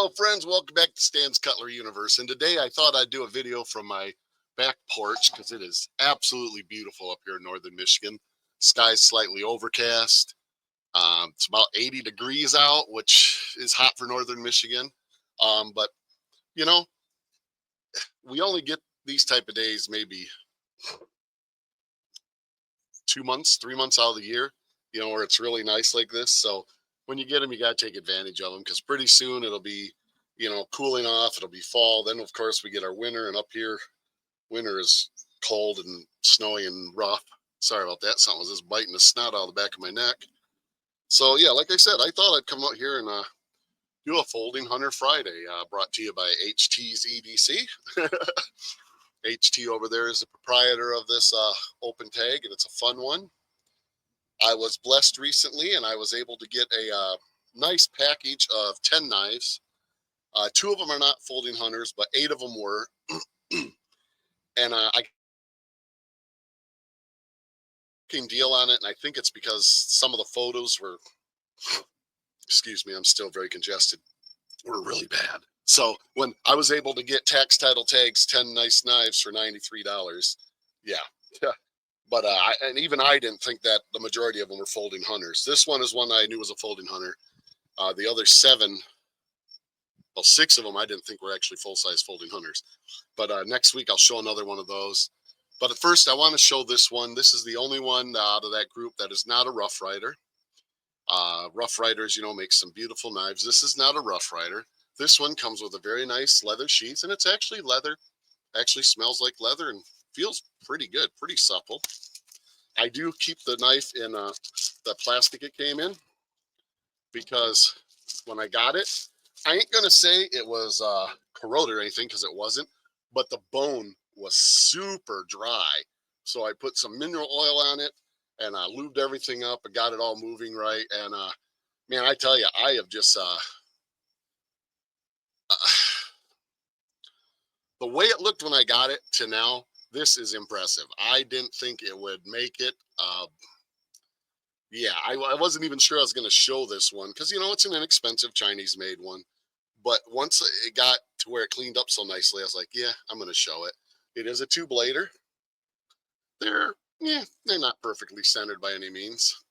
Hello friends, welcome back to Stan's Cutlery Universe, and today I thought I'd do a video from my back porch because it is absolutely beautiful up here in northern Michigan. Sky's slightly overcast. It's about 80 degrees out, which is hot for northern Michigan. But you know, we only get these type of days maybe 2 months, 3 months out of the year, where it's really nice like this. So when you get them, you got to take advantage of them because pretty soon it'll be, cooling off. It'll be fall. Then, of course, we get our winter. And up here, winter is cold and snowy and rough. Sorry about that. Something was just biting the snot out of the back of my neck. So, yeah, like I said, I thought I'd come out here and do a Folding Hunter Friday brought to you by HT's EDC. HT over there is the proprietor of this open tag, and it's a fun one. I was blessed recently, and I was able to get a nice package of 10 knives. 2 of them are not Folding Hunters, but 8 of them were. And I came deal on it, and I think it's because some of the photos were, excuse me, I'm still very congested, were really bad. So when I was able to get tax title tags, 10 nice knives for $93, yeah. But and even I didn't think that the majority of them were Folding Hunters. This one is one I knew was a Folding Hunter. The other 7, well, 6 of them I didn't think were actually full-size Folding Hunters. But next week I'll show another one of those. But at first I want to show this one. This is the only one out of that group that is not a Rough Rider. Rough Riders, make some beautiful knives. This is not a Rough Rider. This one comes with a very nice leather sheath, and it's actually leather. Actually smells like leather and feels pretty good, pretty supple. I do keep the knife in the plastic it came in because when I got it, I ain't gonna say it was corroded or anything because it wasn't, but the bone was super dry. So I put some mineral oil on it and I lubed everything up and got it all moving right. And man, I tell you, I have just the way it looked when I got it to now, this is impressive. I didn't think it would make it. Yeah, I wasn't even sure I was going to show this one because, it's an inexpensive Chinese-made one. But once it got to where it cleaned up so nicely, I was like, yeah, I'm going to show it. It is a 2-blader. They're not perfectly centered by any means.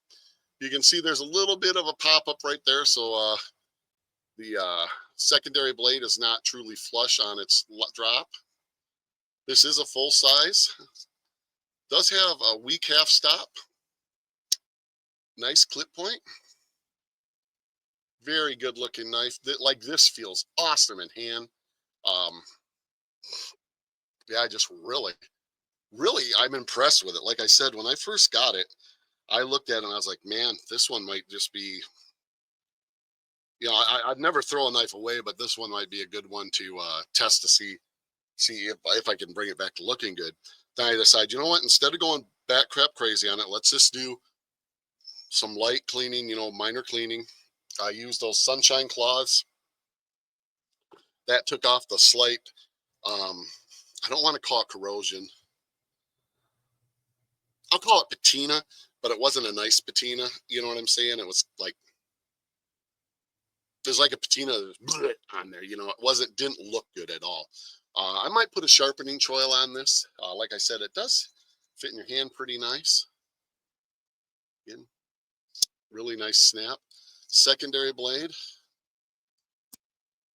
You can see there's a little bit of a pop-up right there, so the secondary blade is not truly flush on its drop. This is a full size. Does have a weak half stop. Nice clip point. Very good looking knife. Like this feels awesome in hand. Yeah, I just really, I'm impressed with it. Like I said, when I first got it, I looked at it and I was like, man, this one might just be, I'd never throw a knife away, but this one might be a good one to test to see if I can bring it back to looking good. Then I decided, you know what, instead of going bat crap crazy on it, let's just do some light cleaning, minor cleaning. I used those sunshine cloths. That took off the slight, I don't want to call it corrosion. I'll call it patina, but it wasn't a nice patina. You know what I'm saying? It was like, there's like a patina on there, it didn't look good at all. I might put a sharpening choil on this. Like I said, it does fit in your hand pretty nice. Again, really nice snap. Secondary blade.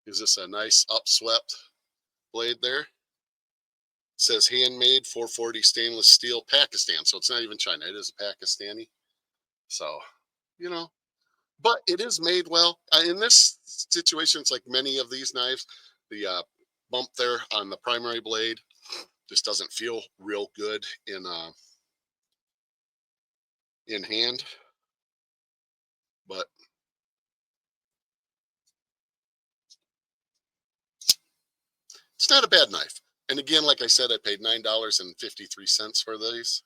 Gives this a nice upswept blade there. It says handmade 440 stainless steel Pakistan. So it's not even China. It is a Pakistani. So, but it is made well. In this situation, it's like many of these knives, the bump there on the primary blade just doesn't feel real good in hand. But it's not a bad knife. And again, like I said, I paid $9.53 for these.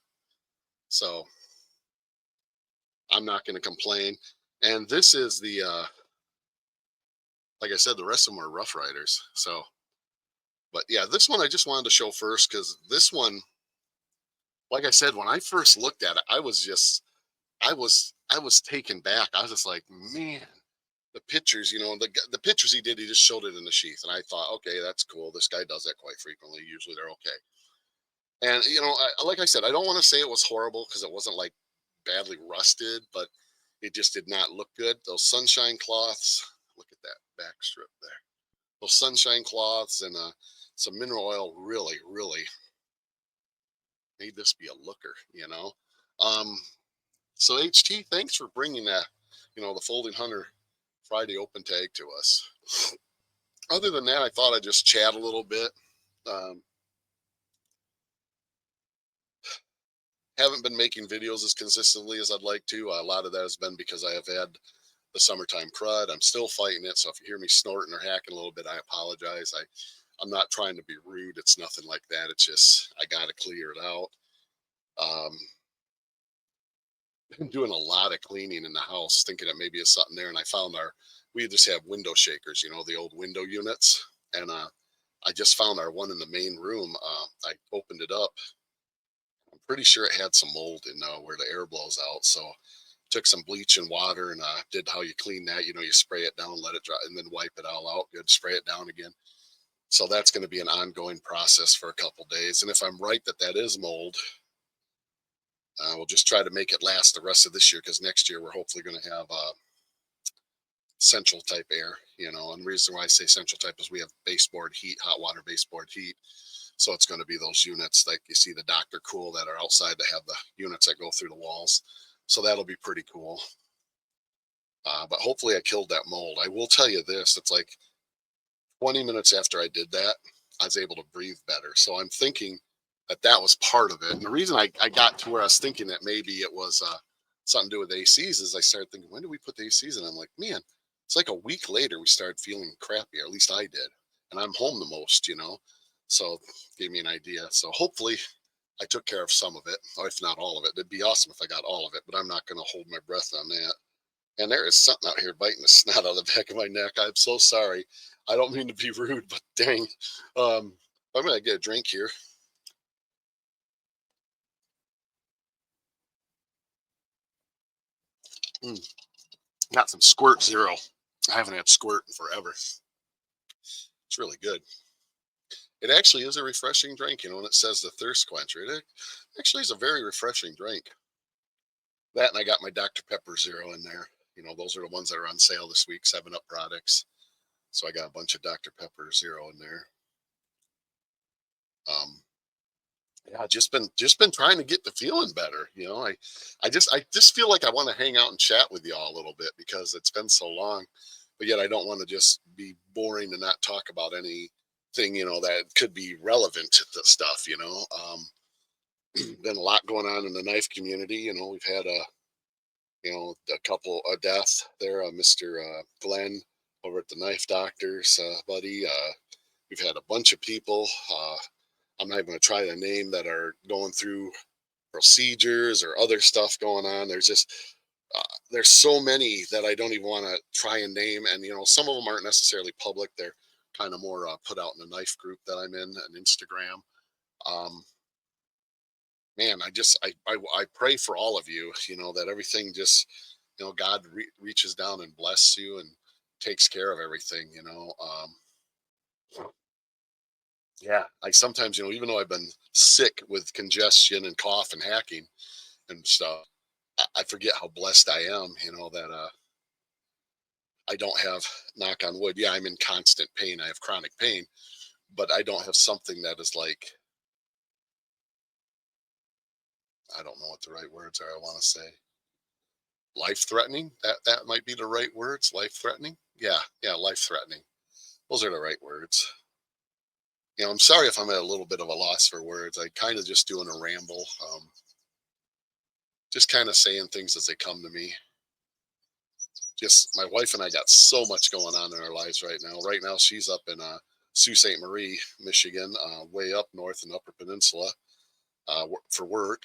So I'm not going to complain. And this is the, like I said, the rest of them are Rough Riders. So, but yeah, this one I just wanted to show first because this one, like I said, when I first looked at it, I was taken back. I was just like, man, the pictures, the pictures he did, he just showed it in the sheath, and I thought, okay, that's cool. This guy does that quite frequently. Usually they're okay. And like I said, I don't want to say it was horrible because it wasn't like badly rusted, but it just did not look good. Those sunshine cloths, look at that back strip there. Those sunshine cloths and some mineral oil really, really made this be a looker. Um, so HT, thanks for bringing the Folding Hunter Friday open tag to us. Other than that, I thought I'd just chat a little bit. Um, haven't been making videos as consistently as I'd like to. A lot of that has been because I have had the summertime crud. I'm still fighting it. So if you hear me snorting or hacking a little bit, I apologize. I'm not trying to be rude. It's nothing like that. It's just, I got to clear it out. Been doing a lot of cleaning in the house, thinking that maybe it's something there. And I found we just have window shakers, the old window units. And I just found our one in the main room. I opened it up. I'm pretty sure it had some mold in where the air blows out. So took some bleach and water and did how you clean that. You spray it down, let it dry, and then wipe it all out. Good, spray it down again. So that's going to be an ongoing process for a couple days. And if I'm right that is mold, we'll just try to make it last the rest of this year, because next year we're hopefully going to have central type air. And the reason why I say central type is we have baseboard heat, hot water baseboard heat. So it's going to be those units like you see the Dr. Cool that are outside that have the units that go through the walls. So that'll be pretty cool. But hopefully I killed that mold. I will tell you this, it's like 20 minutes after I did that, I was able to breathe better. So I'm thinking that was part of it. And the reason I got to where I was thinking that maybe it was something to do with ACs is I started thinking, when do we put the ACs in? I'm like, man, it's like a week later we started feeling crappy, or at least I did. And I'm home the most, so gave me an idea. So hopefully I took care of some of it, or if not all of it. It'd be awesome if I got all of it, but I'm not going to hold my breath on that. And there is something out here biting the snot out of the back of my neck. I'm so sorry. I don't mean to be rude, but dang. I'm going to get a drink here. Got some Squirt Zero. I haven't had Squirt in forever. It's really good. It actually is a refreshing drink, and it says the thirst quencher. It actually is a very refreshing drink. That, and I got my Dr. Pepper Zero in there. Those are the ones that are on sale this week, 7-Up products. So I got a bunch of Dr. Pepper Zero in there. Yeah, just been trying to get the feeling better. I just feel like I want to hang out and chat with y'all a little bit because it's been so long, but yet I don't want to just be boring and not talk about anything, that could be relevant to the stuff. Been a lot going on in the knife community. We've had a couple of deaths there. Mr. Glenn over at the Knife Doctors, buddy. We've had a bunch of people. I'm not even going to try to name that are going through procedures or other stuff going on. There's so many that I don't even want to try and name. And, some of them aren't necessarily public. They're kind of more put out in the knife group that I'm in on Instagram. Man, I pray for all of you, that everything just, God reaches down and bless you and takes care of everything. Yeah, I sometimes, even though I've been sick with congestion and cough and hacking and stuff, I forget how blessed I am, that I don't have, knock on wood. Yeah, I'm in constant pain. I have chronic pain, but I don't have something that is like, I don't know what the right words are. I want to say life threatening. That might be the right words. Life threatening. Yeah, life threatening. Those are the right words. I'm sorry if I'm at a little bit of a loss for words. I kind of just doing a ramble. Just kind of saying things as they come to me. Just my wife and I got so much going on in our lives right now. Right now, she's up in Sault Ste. Marie, Michigan, way up north in Upper Peninsula for work.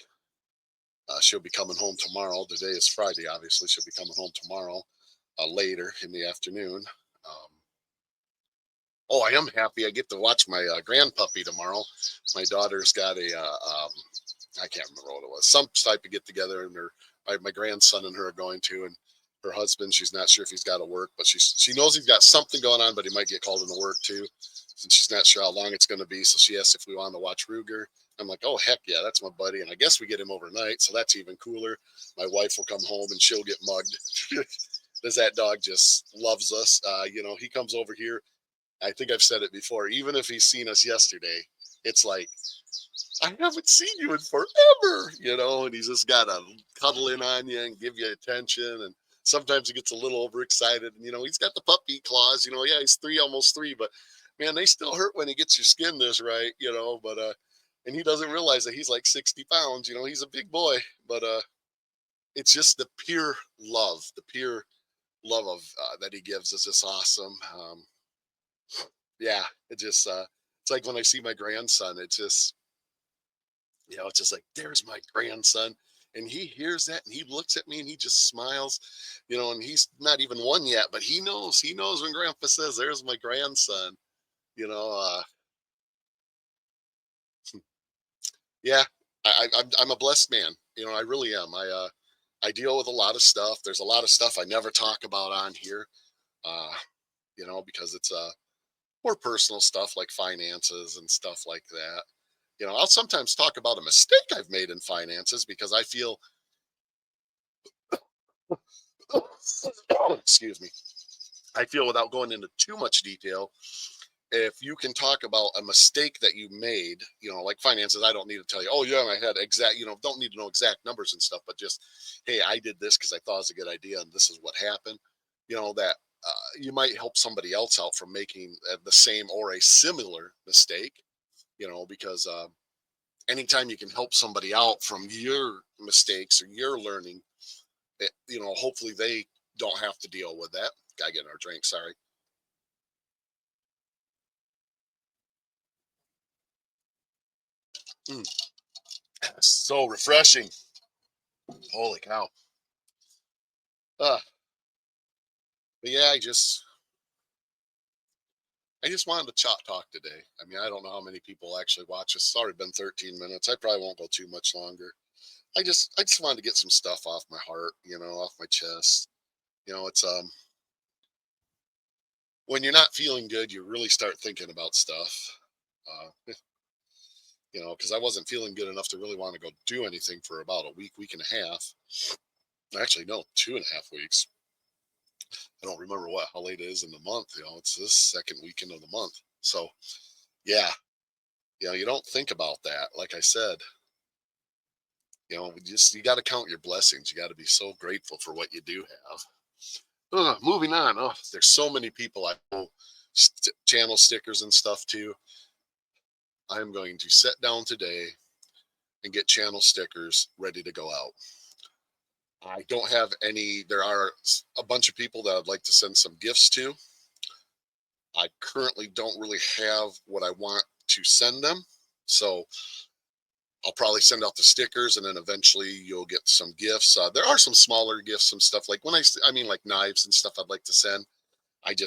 She'll be coming home tomorrow. Today is Friday, obviously. She'll be coming home tomorrow later in the afternoon. Oh, I am happy. I get to watch my grandpuppy tomorrow. My daughter's got I can't remember what it was, some type of get together, and my grandson and her are going to, and her husband. She's not sure if he's got to work, but she knows he's got something going on, but he might get called into work too. And she's not sure how long it's going to be. So she asked if we wanted to watch Ruger. I'm like, oh heck yeah, that's my buddy, and I guess we get him overnight, so that's even cooler. My wife will come home and she'll get mugged. Does that dog just loves us? He comes over here. I think I've said it before. Even if he's seen us yesterday, it's like I haven't seen you in forever, and he's just got to cuddle in on you and give you attention. And sometimes he gets a little overexcited. And, he's got the puppy claws, yeah, he's almost three, but man, they still hurt when he gets your skin this right, and he doesn't realize that he's like 60 pounds, he's a big boy, but, it's just the pure love of, that he gives is just awesome. Yeah, it's like when I see my grandson, it's just like, there's my grandson. And he hears that and he looks at me and he just smiles, and he's not even one yet, but he knows when grandpa says, there's my grandson, you know, uh, yeah, I'm a blessed man. I really am. I deal with a lot of stuff. There's a lot of stuff I never talk about on here, uh, because it's, more personal stuff like finances and stuff like that. I'll sometimes talk about a mistake I've made in finances because I feel, excuse me, I feel without going into too much detail, if you can talk about a mistake that you made, like finances, I don't need to tell you, oh, yeah, I had exact, don't need to know exact numbers and stuff, but just, hey, I did this because I thought it was a good idea and this is what happened, that you might help somebody else out from making the same or a similar mistake, because anytime you can help somebody out from your mistakes or your learning, hopefully they don't have to deal with that. Gotta get our drink. Sorry. Mm, so refreshing. Holy cow. Uh, but yeah, I just wanted to chat talk today. I mean, I don't know how many people actually watch us. It's already been 13 minutes. I probably won't go too much longer. I just wanted to get some stuff off my heart, off my chest. It's when you're not feeling good, you really start thinking about stuff. Because I wasn't feeling good enough to really want to go do anything for about a week and a half. Actually, no, 2.5 weeks. I don't remember how late it is in the month. It's this second weekend of the month. So, yeah, you don't think about that. Like I said, you got to count your blessings. You got to be so grateful for what you do have. Moving on. Oh, there's so many people I know, channel stickers and stuff too. I'm going to sit down today and get channel stickers ready to go out. I don't have any. There are a bunch of people that I'd like to send some gifts to. I currently don't really have what I want to send them. So I'll probably send out the stickers and then eventually you'll get some gifts. There are some smaller gifts, some stuff like I mean, like knives and stuff I'd like to send.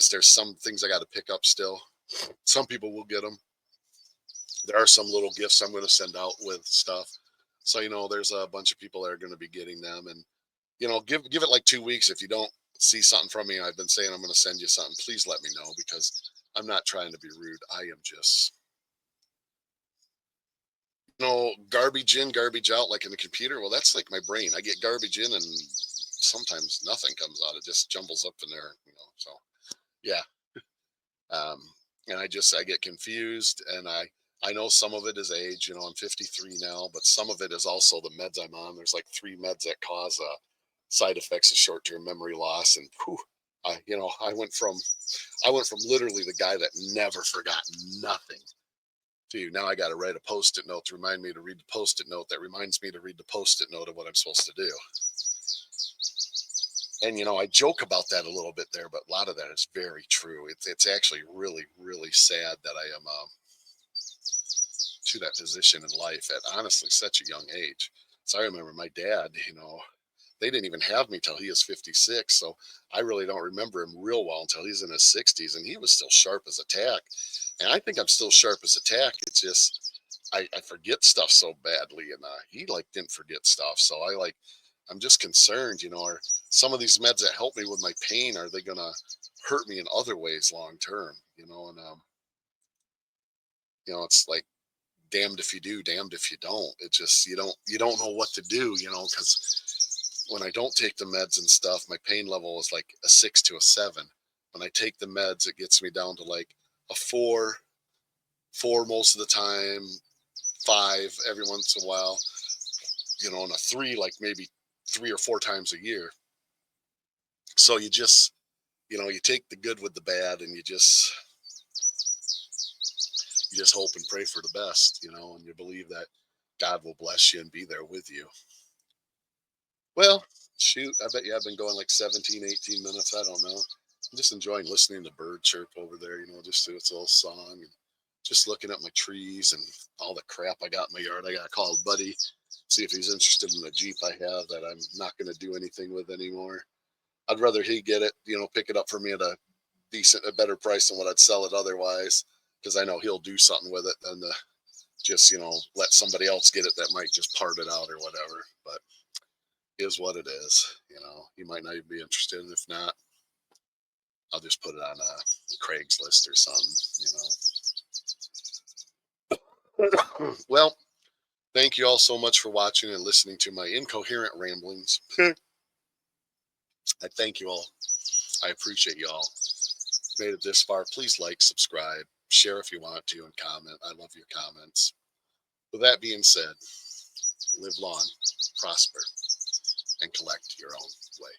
There's some things I got to pick up still. Some people will get them. There are some little gifts I'm going to send out with stuff. So, there's a bunch of people that are going to be getting them. And give it like 2 weeks. If you don't see something from me, I've been saying I'm going to send you something. Please let me know because I'm not trying to be rude. I am just, garbage in, garbage out, like in the computer. Well, that's like my brain. I get garbage in, and sometimes nothing comes out. It just jumbles up in there. So yeah. Um, and I get confused, and I know some of it is age. I'm 53 now, but some of it is also the meds I'm on. There's like 3 meds that cause side effects of short-term memory loss, and whew, I went from literally the guy that never forgot nothing to now I got to write a post-it note to remind me to read the post-it note that reminds me to read the post-it note of what I'm supposed to do. And I joke about that a little bit there, but a lot of that is very true. It's actually really, really sad that I am to that position in life at honestly such a young age. So I remember my dad, they didn't even have me till he was 56. So I really don't remember him real well until he's in his 60s, and he was still sharp as a tack. And I think I'm still sharp as a tack. It's just I forget stuff so badly, and he like didn't forget stuff. So I like I'm just concerned, are some of these meds that help me with my pain, are they going to hurt me in other ways long term, and, it's like, damned if you do, damned if you don't. It just, you don't know what to do, because when I don't take the meds and stuff, my pain level is like a 6 to a 7. When I take the meds, it gets me down to like a 4 most of the time, 5 every once in a while, and a 3 like maybe 3 or 4 times a year. So you take the good with the bad, and you just hope and pray for the best, and you believe that God will bless you and be there with you. Well, shoot, I bet you I've been going like 17, 18 minutes. I don't know. I'm just enjoying listening to bird chirp over there, just to its little song, and just looking at my trees and all the crap I got in my yard. I got to call a buddy, see if he's interested in the Jeep I have that I'm not going to do anything with anymore. I'd rather he get it, pick it up for me at a better price than what I'd sell it otherwise, because I know he'll do something with it than to just, let somebody else get it that might just part it out or whatever. But is what it is. He might not even be interested. And if not, I'll just put it on a Craigslist or something. Well, thank you all so much for watching and listening to my incoherent ramblings. I thank you all. I appreciate you all. Made it this far. Please like, subscribe, share if you want to, and comment. I love your comments. With that being said, live long, prosper, and collect your own way.